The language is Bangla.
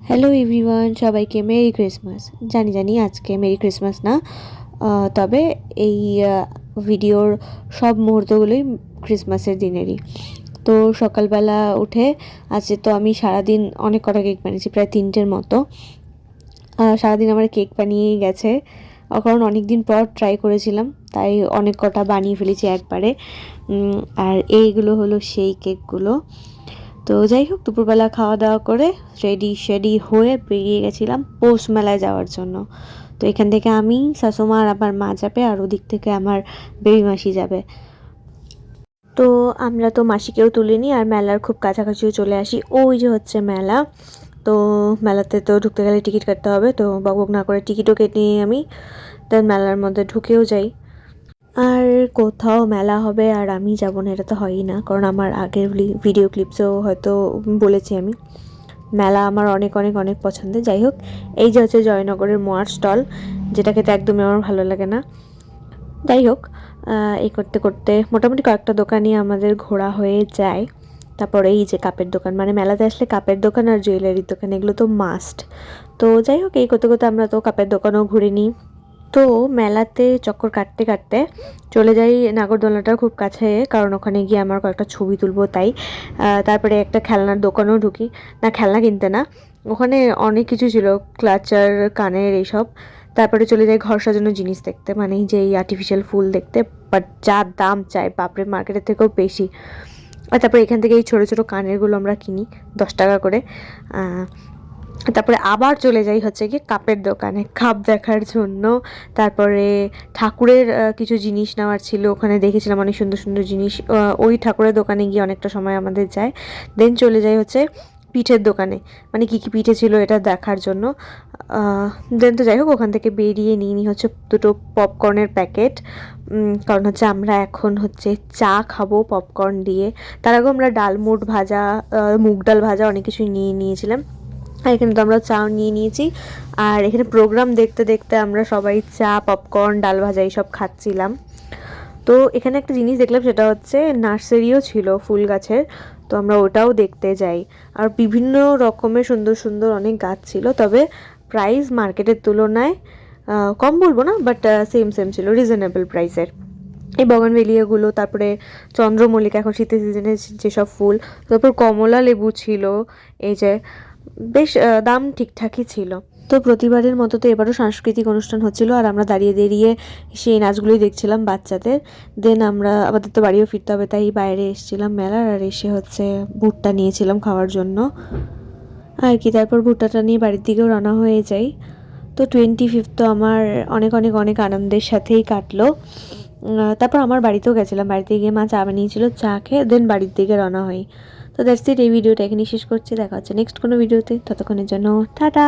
হ্যালো এভরিওয়ান, সবাইকে মেরি ক্রিসমাস। জানি আজকে মেরি ক্রিসমাস না, তবে এই ভিডিওর সব মুহূর্তগুলোই ক্রিসমাসের দিনেরই। তো সকালবেলা উঠে আজকে তো আমি সারাদিন অনেক কটা কেক বানিয়েছি, প্রায় 3টের মতো। সারাদিন আমার কেক বানিয়েই গেছে, কারণ অনেক দিন পর ট্রাই করেছিলাম, তাই অনেক কটা বানিয়ে ফেলেছি একবারে। আর এইগুলো হলো সেই কেকগুলো। তো যাই হোক, দুপুরবেলা খাওয়া দাওয়া করে রেডি হয়ে বেরিয়ে গেছিলাম পৌষ মেলায় যাওয়ার জন্য। তো এখান থেকে আমি, শাশুমা আর আমার মা যাবে, আর ওদিক থেকে আমার বেবি মাসি যাবে। তো আমরা তো মাসিকেও তুলিনি, আর মেলার খুব কাছাকাছিও চলে আসি। ওই যে হচ্ছে মেলা। তো মেলাতে তো ঢুকতে গেলে টিকিট কাটতে হবে, তো বকবক না করে টিকিটও কেটে নিয়ে আমি দেন মেলার মধ্যে ঢুকেও যাই। আর কোথাও মেলা হবে আর আমি যাব না, এটা তো হয়ই না, কারণ আমার আগের ভিডিও ক্লিপসেও হয়তো বলেছি আমি মেলা আমার অনেক অনেক অনেক পছন্দের। যাই হোক, এই যে হচ্ছে জয়নগরের মোয়ার স্টল, যেটা খেতে একদমই আমার ভালো লাগে না। যাই হোক, এই করতে করতে মোটামুটি কয়েকটা দোকানই আমাদের ঘোরা হয়ে যায়। তারপরে এই যে কাপের দোকান, মানে মেলাতে আসলে কাপের দোকান আর জুয়েলারির দোকান এগুলো তো মাস্ট। তো যাই হোক, এই করতে করতে আমরা তো কাপের দোকানও ঘুরে নিই। তো মেলাতে চক্কর কাটতে কাটতে চলে যাই নাগরদোলনাটার খুব কাছে, কারণ ওখানে গিয়ে আমার কয়েকটা ছবি তুলবো তাই। তারপরে একটা খেলনার দোকানেও ঢুকি, না খেলনা কিনতে না, ওখানে অনেক কিছু ছিল, ক্লাচার, কানের এইসব। তারপরে চলে যাই ঘর সাজানোর জিনিস দেখতে, মানে যে এই আর্টিফিশিয়াল ফুল দেখতে, বাট যা দাম চাই বাপরে, মার্কেটের থেকেও বেশি। আর তারপরে এখান থেকে এই ছোটো ছোটো কানেরগুলো আমরা কিনি 10 টাকা করে। তারপরে আবার চলে যাই হচ্ছে কি কাপের দোকানে কাপ দেখার জন্য। তারপরে ঠাকুরের কিছু জিনিস নেওয়ার ছিল, ওখানে দেখেছিলাম অনেক সুন্দর সুন্দর জিনিস। ওই ঠাকুরের দোকানে গিয়ে অনেকটা সময় আমাদের যায়। দেন চলে যাই হচ্ছে পিঠের দোকানে, মানে কী কী পিঠে ছিল এটা দেখার জন্য। দেন তো যাই হোক, ওখান থেকে বেরিয়ে নিয়ে হচ্ছে দুটো পপকর্নের প্যাকেট, কারণ হচ্ছে আমরা এখন হচ্ছে চা খাবো পপকর্ন দিয়ে। তার আগে আমরা ডালমুট ভাজা, মুগ ডাল ভাজা অনেক কিছুই নিয়েছিলাম। আর এখানে তো আমরা চাও নিয়ে নিয়েছি। আর এখানে প্রোগ্রাম দেখতে দেখতে আমরা সবাই চা, পপকর্ন, ডাল ভাজা এইসব খাচ্ছিলাম। তো এখানে একটা জিনিস দেখলাম, সেটা হচ্ছে নার্সারিও ছিল ফুল গাছের, তো আমরা ওটাও দেখতে যাই। আর বিভিন্ন রকমের সুন্দর সুন্দর অনেক গাছ ছিল, তবে প্রাইস মার্কেটের তুলনায় কম বলবো না, বাট সেম ছিল, রিজনেবল প্রাইসের। এই বগনভেলিয়াগুলো, তারপরে চন্দ্রমল্লিকা, এখন শীতের সিজনে যেসব ফুল, তারপর কমলা লেবু ছিল, এই যে বেশ দাম ঠিকঠাকই ছিল। তো প্রতিবারের মতো তো এবারও সাংস্কৃতিক অনুষ্ঠান হচ্ছিল, আর আমরা দাঁড়িয়ে দাঁড়িয়ে সেই নাচগুলোই দেখছিলাম বাচ্চাদের। দেন আমাদের তো বাড়িও ফিরতে হবে, তাই বাইরে এসেছিলাম মেলার, আর এসে হচ্ছে ভুট্টা নিয়েছিলাম খাওয়ার জন্য আর কি। তারপর ভুট্টাটা নিয়ে বাড়ির দিকেও রান্না হয়ে যাই। তো 25th তো আমার অনেক অনেক অনেক আনন্দের সাথেই কাটলো। তারপর আমার বাড়িতেও গেছিলাম, বাড়িতে গিয়ে মা চা বানিয়েছিল, চা খেয়ে দেন বাড়ির দিকে রওনা হই। তো দ্যাটস ইট, এই ভিডিওটা এখানেই শেষ করছি। দেখা হচ্ছে নেক্সট কোনো ভিডিওতে, ততক্ষণের জন্য টাটা।